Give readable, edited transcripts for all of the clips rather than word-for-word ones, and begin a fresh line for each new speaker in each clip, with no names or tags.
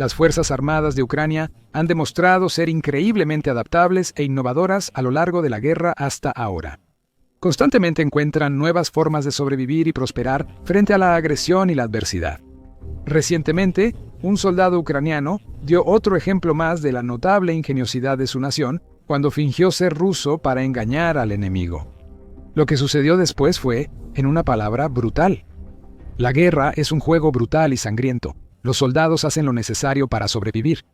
Las Fuerzas Armadas de Ucrania han demostrado ser increíblemente adaptables e innovadoras a lo largo de la guerra hasta ahora. Constantemente encuentran nuevas formas de sobrevivir y prosperar frente a la agresión y la adversidad. Recientemente, un soldado ucraniano dio otro ejemplo más de la notable ingeniosidad de su nación cuando fingió ser ruso para engañar al enemigo. Lo que sucedió después fue, en una palabra, brutal. La guerra es un juego brutal y sangriento. Los soldados hacen lo necesario para sobrevivir.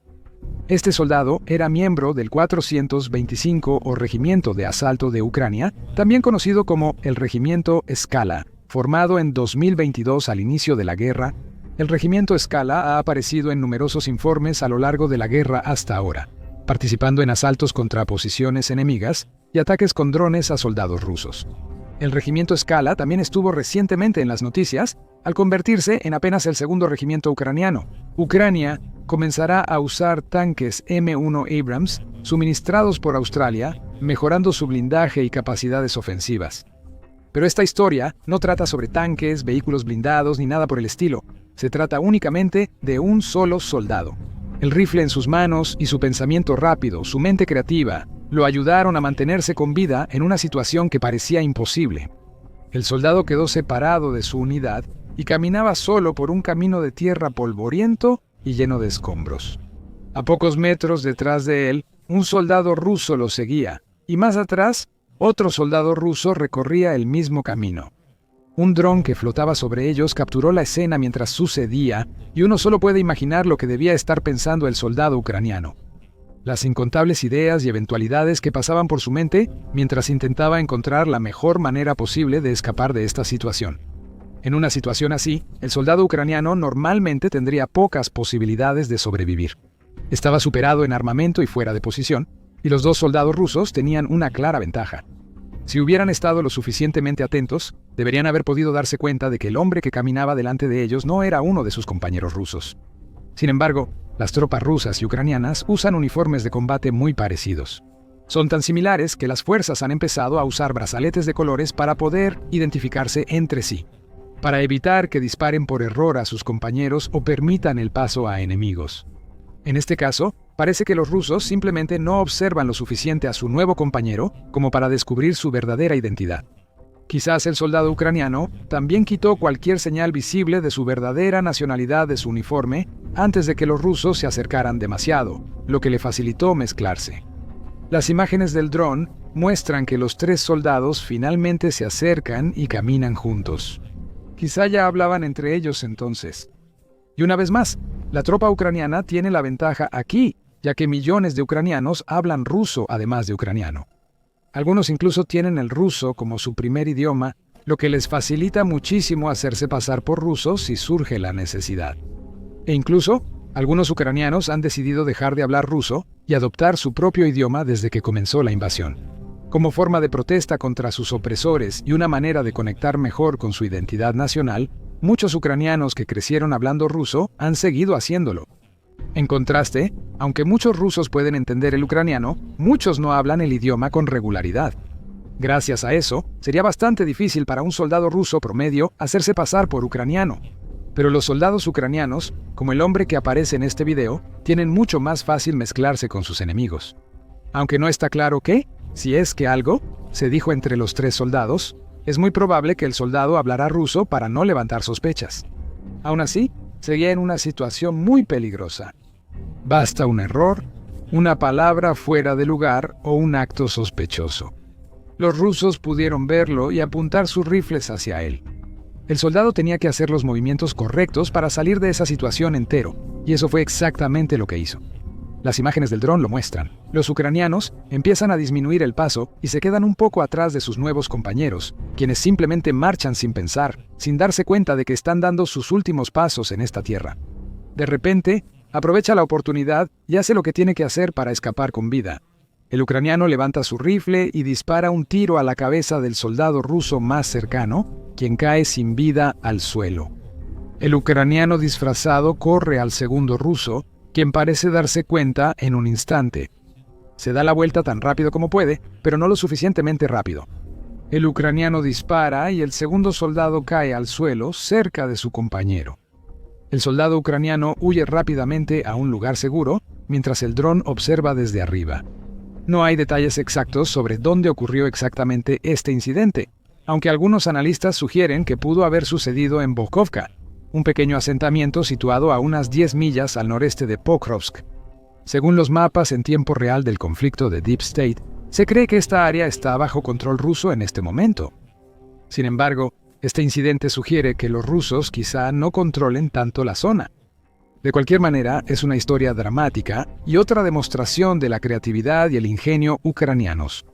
Este soldado era miembro del 425 o Regimiento de Asalto de Ucrania, también conocido como el Regimiento Skala. Formado en 2022 al inicio de la guerra, el Regimiento Skala ha aparecido en numerosos informes a lo largo de la guerra hasta ahora, participando en asaltos contra posiciones enemigas y ataques con drones a soldados rusos. El Regimiento Skala también estuvo recientemente en las noticias al convertirse en apenas el segundo regimiento ucraniano. Ucrania comenzará a usar tanques M1 Abrams suministrados por Australia, mejorando su blindaje y capacidades ofensivas. Pero esta historia no trata sobre tanques, vehículos blindados ni nada por el estilo. Se trata únicamente de un solo soldado. El rifle en sus manos y su pensamiento rápido, su mente creativa, lo ayudaron a mantenerse con vida en una situación que parecía imposible. El soldado quedó separado de su unidad y caminaba solo por un camino de tierra polvoriento y lleno de escombros. A pocos metros detrás de él, un soldado ruso lo seguía, y más atrás, otro soldado ruso recorría el mismo camino. Un dron que flotaba sobre ellos capturó la escena mientras sucedía, y uno solo puede imaginar lo que debía estar pensando el soldado ucraniano. Las incontables ideas y eventualidades que pasaban por su mente mientras intentaba encontrar la mejor manera posible de escapar de esta situación. En una situación así, el soldado ucraniano normalmente tendría pocas posibilidades de sobrevivir. Estaba superado en armamento y fuera de posición, y los dos soldados rusos tenían una clara ventaja. Si hubieran estado lo suficientemente atentos, deberían haber podido darse cuenta de que el hombre que caminaba delante de ellos no era uno de sus compañeros rusos. Sin embargo, las tropas rusas y ucranianas usan uniformes de combate muy parecidos. Son tan similares que las fuerzas han empezado a usar brazaletes de colores para poder identificarse entre sí, para evitar que disparen por error a sus compañeros o permitan el paso a enemigos. En este caso, parece que los rusos simplemente no observan lo suficiente a su nuevo compañero como para descubrir su verdadera identidad. Quizás el soldado ucraniano también quitó cualquier señal visible de su verdadera nacionalidad de su uniforme antes de que los rusos se acercaran demasiado, lo que le facilitó mezclarse. Las imágenes del dron muestran que los tres soldados finalmente se acercan y caminan juntos. Quizá ya hablaban entre ellos entonces. Y una vez más, la tropa ucraniana tiene la ventaja aquí, ya que millones de ucranianos hablan ruso además de ucraniano. Algunos incluso tienen el ruso como su primer idioma, lo que les facilita muchísimo hacerse pasar por rusos si surge la necesidad. E incluso, algunos ucranianos han decidido dejar de hablar ruso y adoptar su propio idioma desde que comenzó la invasión. Como forma de protesta contra sus opresores y una manera de conectar mejor con su identidad nacional, muchos ucranianos que crecieron hablando ruso han seguido haciéndolo. En contraste, aunque muchos rusos pueden entender el ucraniano, muchos no hablan el idioma con regularidad. Gracias a eso, sería bastante difícil para un soldado ruso promedio hacerse pasar por ucraniano. Pero los soldados ucranianos, como el hombre que aparece en este video, tienen mucho más fácil mezclarse con sus enemigos. Aunque no está claro qué, si es que algo, se dijo entre los tres soldados, es muy probable que el soldado hablará ruso para no levantar sospechas. Aún así, seguía en una situación muy peligrosa. Basta un error, una palabra fuera de lugar o un acto sospechoso. Los rusos pudieron verlo y apuntar sus rifles hacia él. El soldado tenía que hacer los movimientos correctos para salir de esa situación entero, y eso fue exactamente lo que hizo. Las imágenes del dron lo muestran. Los ucranianos empiezan a disminuir el paso y se quedan un poco atrás de sus nuevos compañeros, quienes simplemente marchan sin pensar, sin darse cuenta de que están dando sus últimos pasos en esta tierra. De repente, aprovecha la oportunidad y hace lo que tiene que hacer para escapar con vida. El ucraniano levanta su rifle y dispara un tiro a la cabeza del soldado ruso más cercano, quien cae sin vida al suelo. El ucraniano disfrazado corre al segundo ruso, quien parece darse cuenta en un instante. Se da la vuelta tan rápido como puede, pero no lo suficientemente rápido. El ucraniano dispara y el segundo soldado cae al suelo cerca de su compañero. El soldado ucraniano huye rápidamente a un lugar seguro, mientras el dron observa desde arriba. No hay detalles exactos sobre dónde ocurrió exactamente este incidente, aunque algunos analistas sugieren que pudo haber sucedido en Bokovka, un pequeño asentamiento situado a unas 10 millas al noreste de Pokrovsk. Según los mapas en tiempo real del conflicto de Deep State, se cree que esta área está bajo control ruso en este momento. Sin embargo, este incidente sugiere que los rusos quizá no controlen tanto la zona. De cualquier manera, es una historia dramática y otra demostración de la creatividad y el ingenio ucranianos.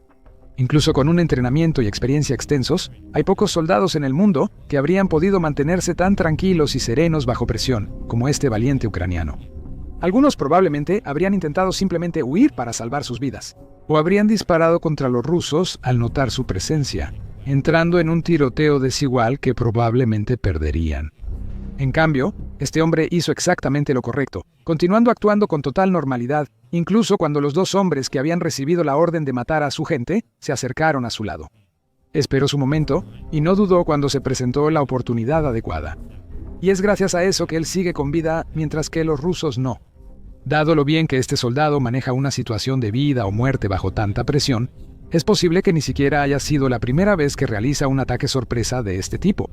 Incluso con un entrenamiento y experiencia extensos, hay pocos soldados en el mundo que habrían podido mantenerse tan tranquilos y serenos bajo presión como este valiente ucraniano. Algunos probablemente habrían intentado simplemente huir para salvar sus vidas, o habrían disparado contra los rusos al notar su presencia, entrando en un tiroteo desigual que probablemente perderían. En cambio, este hombre hizo exactamente lo correcto, continuando actuando con total normalidad, incluso cuando los dos hombres que habían recibido la orden de matar a su gente se acercaron a su lado. Esperó su momento y no dudó cuando se presentó la oportunidad adecuada. Y es gracias a eso que él sigue con vida mientras que los rusos no. Dado lo bien que este soldado maneja una situación de vida o muerte bajo tanta presión, es posible que ni siquiera haya sido la primera vez que realiza un ataque sorpresa de este tipo.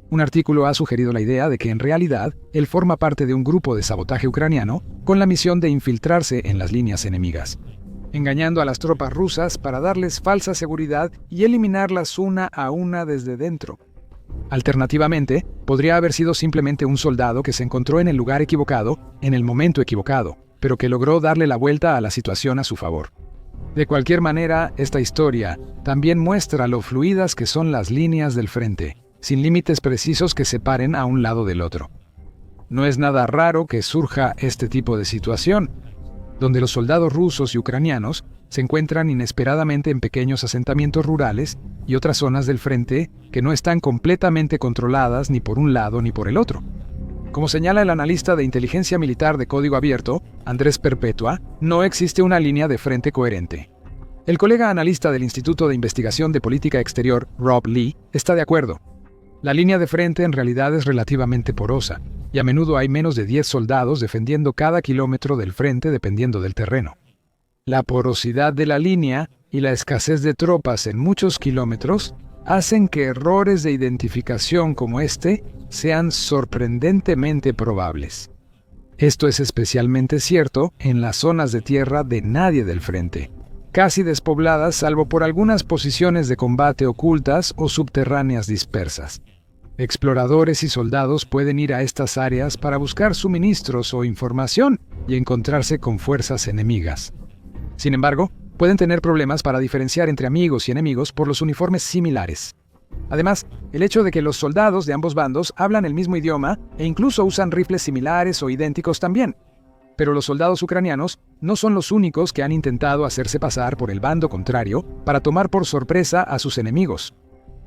Un artículo ha sugerido la idea de que en realidad él forma parte de un grupo de sabotaje ucraniano con la misión de infiltrarse en las líneas enemigas, engañando a las tropas rusas para darles falsa seguridad y eliminarlas una a una desde dentro. Alternativamente, podría haber sido simplemente un soldado que se encontró en el lugar equivocado, en el momento equivocado, pero que logró darle la vuelta a la situación a su favor. De cualquier manera, esta historia también muestra lo fluidas que son las líneas del frente, sin límites precisos que separen a un lado del otro. No es nada raro que surja este tipo de situación, donde los soldados rusos y ucranianos se encuentran inesperadamente en pequeños asentamientos rurales y otras zonas del frente que no están completamente controladas ni por un lado ni por el otro. Como señala el analista de inteligencia militar de código abierto, Andrés Perpetua, no existe una línea de frente coherente. El colega analista del Instituto de Investigación de Política Exterior, Rob Lee, está de acuerdo. La línea de frente en realidad es relativamente porosa, y a menudo hay menos de 10 soldados defendiendo cada kilómetro del frente dependiendo del terreno. La porosidad de la línea y la escasez de tropas en muchos kilómetros hacen que errores de identificación como este sean sorprendentemente probables. Esto es especialmente cierto en las zonas de tierra de nadie del frente, casi despobladas salvo por algunas posiciones de combate ocultas o subterráneas dispersas. Exploradores y soldados pueden ir a estas áreas para buscar suministros o información y encontrarse con fuerzas enemigas. Sin embargo, pueden tener problemas para diferenciar entre amigos y enemigos por los uniformes similares. Además, el hecho de que los soldados de ambos bandos hablan el mismo idioma e incluso usan rifles similares o idénticos también. Pero los soldados ucranianos no son los únicos que han intentado hacerse pasar por el bando contrario para tomar por sorpresa a sus enemigos.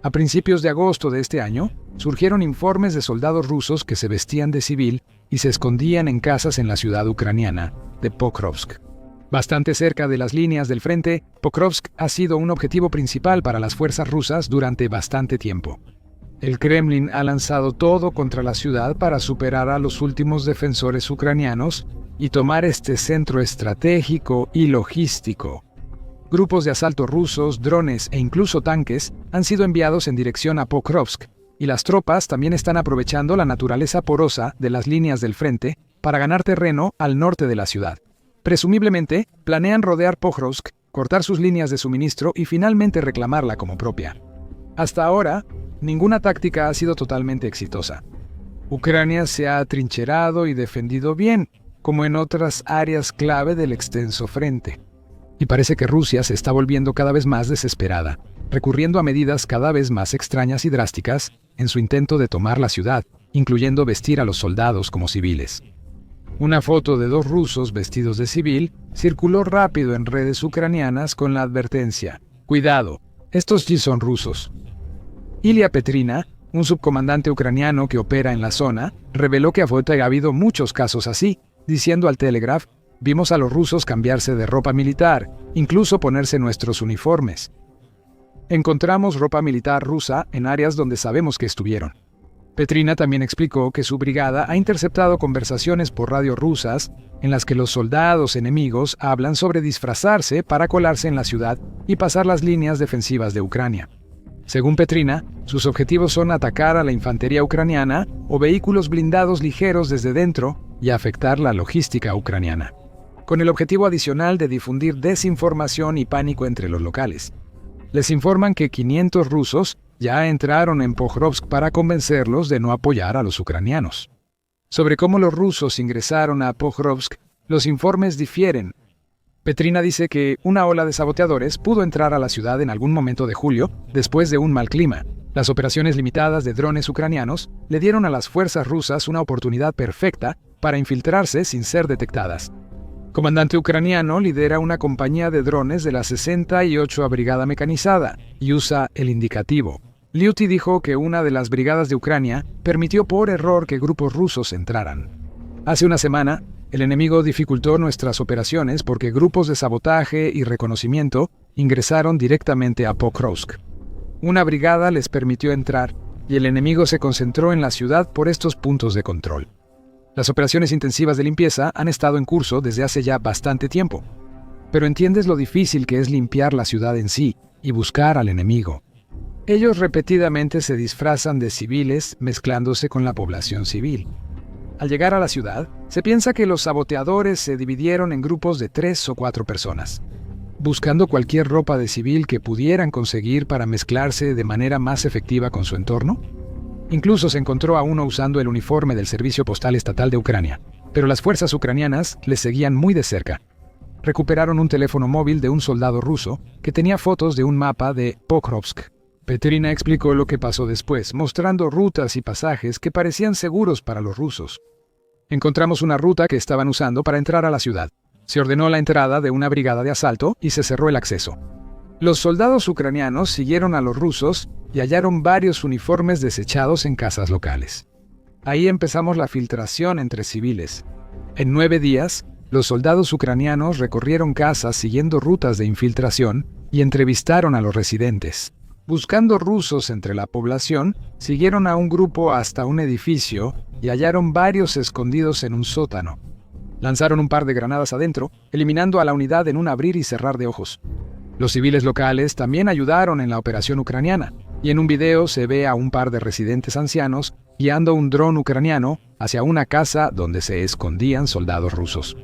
A principios de agosto de este año, surgieron informes de soldados rusos que se vestían de civil y se escondían en casas en la ciudad ucraniana de Pokrovsk. Bastante cerca de las líneas del frente, Pokrovsk ha sido un objetivo principal para las fuerzas rusas durante bastante tiempo. El Kremlin ha lanzado todo contra la ciudad para superar a los últimos defensores ucranianos y tomar este centro estratégico y logístico. Grupos de asalto rusos, drones e incluso tanques han sido enviados en dirección a Pokrovsk, y las tropas también están aprovechando la naturaleza porosa de las líneas del frente para ganar terreno al norte de la ciudad. Presumiblemente, planean rodear Pokrovsk, cortar sus líneas de suministro y finalmente reclamarla como propia. Hasta ahora, ninguna táctica ha sido totalmente exitosa. Ucrania se ha atrincherado y defendido bien, como en otras áreas clave del extenso frente. Y parece que Rusia se está volviendo cada vez más desesperada, recurriendo a medidas cada vez más extrañas y drásticas en su intento de tomar la ciudad, incluyendo vestir a los soldados como civiles. Una foto de dos rusos vestidos de civil circuló rápido en redes ucranianas con la advertencia: «Cuidado, estos sí son rusos». Ilya Petrina, un subcomandante ucraniano que opera en la zona, reveló que ha habido muchos casos así, diciendo al Telegraph: «Vimos a los rusos cambiarse de ropa militar, incluso ponerse nuestros uniformes. Encontramos ropa militar rusa en áreas donde sabemos que estuvieron». Petrina también explicó que su brigada ha interceptado conversaciones por radio rusas en las que los soldados enemigos hablan sobre disfrazarse para colarse en la ciudad y pasar las líneas defensivas de Ucrania. Según Petrina, sus objetivos son atacar a la infantería ucraniana o vehículos blindados ligeros desde dentro y afectar la logística ucraniana, con el objetivo adicional de difundir desinformación y pánico entre los locales. Les informan que 500 rusos ya entraron en Pokrovsk para convencerlos de no apoyar a los ucranianos. Sobre cómo los rusos ingresaron a Pokrovsk, los informes difieren. Petrina dice que una ola de saboteadores pudo entrar a la ciudad en algún momento de julio, después de un mal clima. Las operaciones limitadas de drones ucranianos le dieron a las fuerzas rusas una oportunidad perfecta para infiltrarse sin ser detectadas. Comandante ucraniano lidera una compañía de drones de la 68ª Brigada Mecanizada y usa el indicativo. Lyuty dijo que una de las brigadas de Ucrania permitió por error que grupos rusos entraran. Hace una semana, el enemigo dificultó nuestras operaciones porque grupos de sabotaje y reconocimiento ingresaron directamente a Pokrovsk. Una brigada les permitió entrar y el enemigo se concentró en la ciudad por estos puntos de control. Las operaciones intensivas de limpieza han estado en curso desde hace ya bastante tiempo. Pero entiendes lo difícil que es limpiar la ciudad en sí y buscar al enemigo. Ellos repetidamente se disfrazan de civiles mezclándose con la población civil. Al llegar a la ciudad, se piensa que los saboteadores se dividieron en grupos de 3 o 4 personas, buscando cualquier ropa de civil que pudieran conseguir para mezclarse de manera más efectiva con su entorno. Incluso se encontró a uno usando el uniforme del Servicio Postal Estatal de Ucrania, pero las fuerzas ucranianas les seguían muy de cerca. Recuperaron un teléfono móvil de un soldado ruso que tenía fotos de un mapa de Pokrovsk. Petrina explicó lo que pasó después, mostrando rutas y pasajes que parecían seguros para los rusos. Encontramos una ruta que estaban usando para entrar a la ciudad. Se ordenó la entrada de una brigada de asalto y se cerró el acceso. Los soldados ucranianos siguieron a los rusos y hallaron varios uniformes desechados en casas locales. Ahí empezamos la filtración entre civiles. En 9 días, los soldados ucranianos recorrieron casas siguiendo rutas de infiltración y entrevistaron a los residentes. Buscando rusos entre la población, siguieron a un grupo hasta un edificio y hallaron varios escondidos en un sótano. Lanzaron un par de granadas adentro, eliminando a la unidad en un abrir y cerrar de ojos. Los civiles locales también ayudaron en la operación ucraniana, y en un video se ve a un par de residentes ancianos guiando un dron ucraniano hacia una casa donde se escondían soldados rusos.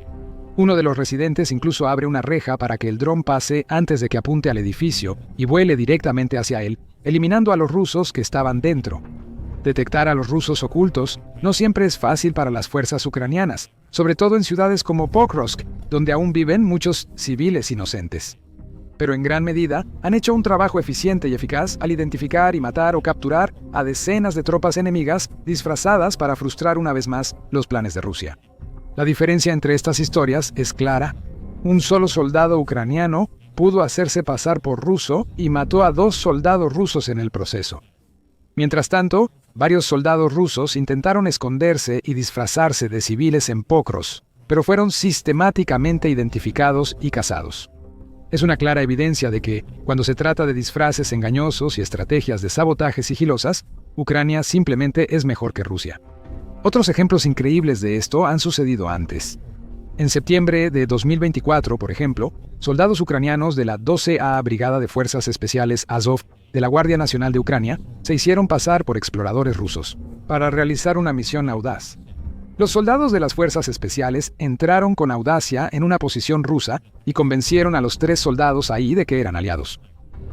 Uno de los residentes incluso abre una reja para que el dron pase antes de que apunte al edificio y vuele directamente hacia él, eliminando a los rusos que estaban dentro. Detectar a los rusos ocultos no siempre es fácil para las fuerzas ucranianas, sobre todo en ciudades como Pokrovsk, donde aún viven muchos civiles inocentes. Pero en gran medida han hecho un trabajo eficiente y eficaz al identificar y matar o capturar a decenas de tropas enemigas disfrazadas para frustrar una vez más los planes de Rusia. La diferencia entre estas historias es clara. Un solo soldado ucraniano pudo hacerse pasar por ruso y mató a 2 soldados rusos en el proceso. Mientras tanto, varios soldados rusos intentaron esconderse y disfrazarse de civiles en Pokrovsk, pero fueron sistemáticamente identificados y cazados. Es una clara evidencia de que, cuando se trata de disfraces engañosos y estrategias de sabotaje sigilosas, Ucrania simplemente es mejor que Rusia. Otros ejemplos increíbles de esto han sucedido antes. En septiembre de 2024, por ejemplo, soldados ucranianos de la 12A Brigada de Fuerzas Especiales Azov de la Guardia Nacional de Ucrania se hicieron pasar por exploradores rusos para realizar una misión audaz. Los soldados de las fuerzas especiales entraron con audacia en una posición rusa y convencieron a los 3 soldados ahí de que eran aliados.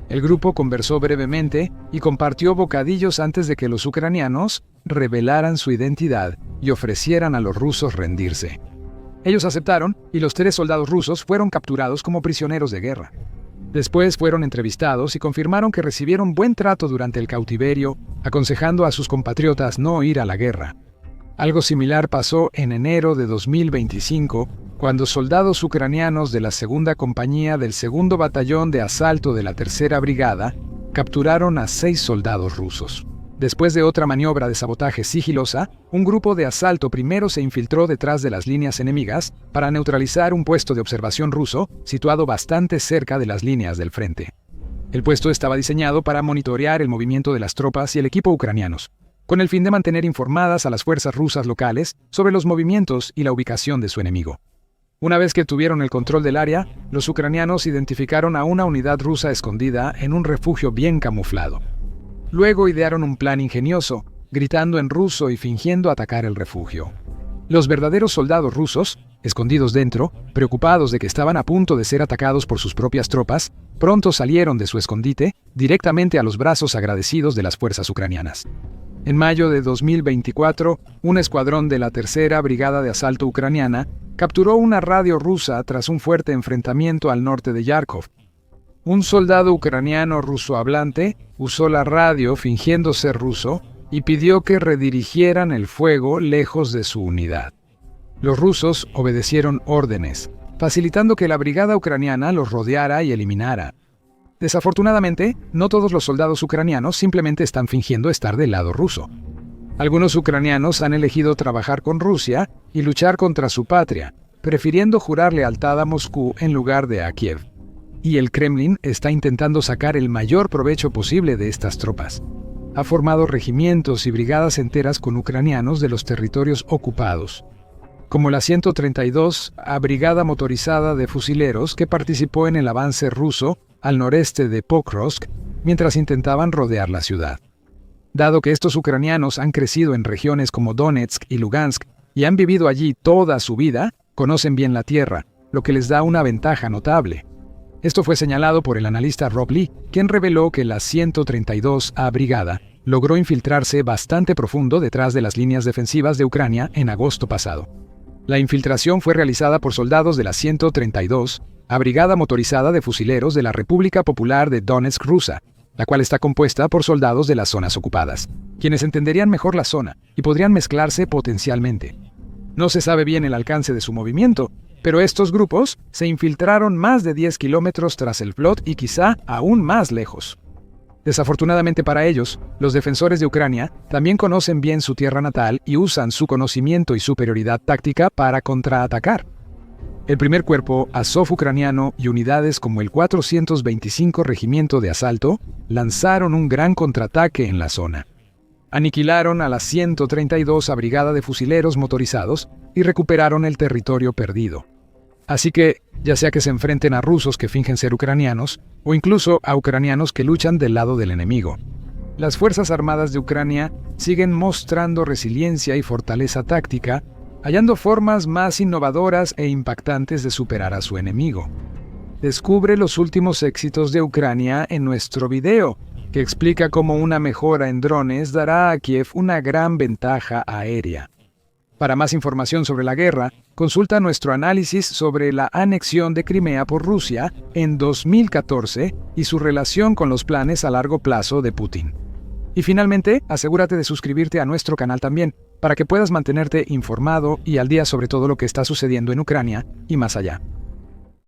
El grupo conversó brevemente y compartió bocadillos antes de que los ucranianos revelaran su identidad y ofrecieran a los rusos rendirse. Ellos aceptaron y los 3 soldados rusos fueron capturados como prisioneros de guerra. Después fueron entrevistados y confirmaron que recibieron buen trato durante el cautiverio, aconsejando a sus compatriotas no ir a la guerra. Algo similar pasó en enero de 2025, cuando soldados ucranianos de la 2ª Compañía del 2º Batallón de Asalto de la 3ª Brigada capturaron a 6 soldados rusos. Después de otra maniobra de sabotaje sigilosa, un grupo de asalto primero se infiltró detrás de las líneas enemigas para neutralizar un puesto de observación ruso situado bastante cerca de las líneas del frente. El puesto estaba diseñado para monitorear el movimiento de las tropas y el equipo ucranianos. con el fin de mantener informadas a las fuerzas rusas locales sobre los movimientos y la ubicación de su enemigo. Una vez que tuvieron el control del área, los ucranianos identificaron a una unidad rusa escondida en un refugio bien camuflado. Luego idearon un plan ingenioso, gritando en ruso y fingiendo atacar el refugio. Los verdaderos soldados rusos, escondidos dentro, preocupados de que estaban a punto de ser atacados por sus propias tropas, pronto salieron de su escondite directamente a los brazos agradecidos de las fuerzas ucranianas. En mayo de 2024, un escuadrón de la Tercera Brigada de Asalto ucraniana capturó una radio rusa tras un fuerte enfrentamiento al norte de Yarkov. Un soldado ucraniano rusohablante usó la radio fingiendo ser ruso y pidió que redirigieran el fuego lejos de su unidad. Los rusos obedecieron órdenes, facilitando que la brigada ucraniana los rodeara y eliminara. Desafortunadamente, no todos los soldados ucranianos simplemente están fingiendo estar del lado ruso. Algunos ucranianos han elegido trabajar con Rusia y luchar contra su patria, prefiriendo jurar lealtad a Moscú en lugar de a Kiev. Y el Kremlin está intentando sacar el mayor provecho posible de estas tropas. Ha formado regimientos y brigadas enteras con ucranianos de los territorios ocupados, como la 132 Brigada Motorizada de Fusileros que participó en el avance ruso al noreste de Pokrovsk mientras intentaban rodear la ciudad. Dado que estos ucranianos han crecido en regiones como Donetsk y Lugansk y han vivido allí toda su vida, conocen bien la tierra, lo que les da una ventaja notable. Esto fue señalado por el analista Rob Lee, quien reveló que la 132 Brigada logró infiltrarse bastante profundo detrás de las líneas defensivas de Ucrania en agosto pasado. La infiltración fue realizada por soldados de la 132 Brigada Motorizada de Fusileros de la República Popular de Donetsk rusa, la cual está compuesta por soldados de las zonas ocupadas, quienes entenderían mejor la zona y podrían mezclarse potencialmente. No se sabe bien el alcance de su movimiento, pero estos grupos se infiltraron más de 10 kilómetros tras el Flot y quizá aún más lejos. Desafortunadamente para ellos, los defensores de Ucrania también conocen bien su tierra natal y usan su conocimiento y superioridad táctica para contraatacar. El primer cuerpo Azov ucraniano y unidades como el 425 Regimiento de Asalto lanzaron un gran contraataque en la zona. Aniquilaron a la 132 Brigada de Fusileros motorizados y recuperaron el territorio perdido. Así que, ya sea que se enfrenten a rusos que fingen ser ucranianos, o incluso a ucranianos que luchan del lado del enemigo, las Fuerzas Armadas de Ucrania siguen mostrando resiliencia y fortaleza táctica, hallando formas más innovadoras e impactantes de superar a su enemigo. Descubre los últimos éxitos de Ucrania en nuestro video, que explica cómo una mejora en drones dará a Kiev una gran ventaja aérea. Para más información sobre la guerra, consulta nuestro análisis sobre la anexión de Crimea por Rusia en 2014 y su relación con los planes a largo plazo de Putin. Y finalmente, asegúrate de suscribirte a nuestro canal también, para que puedas mantenerte informado y al día sobre todo lo que está sucediendo en Ucrania y más allá.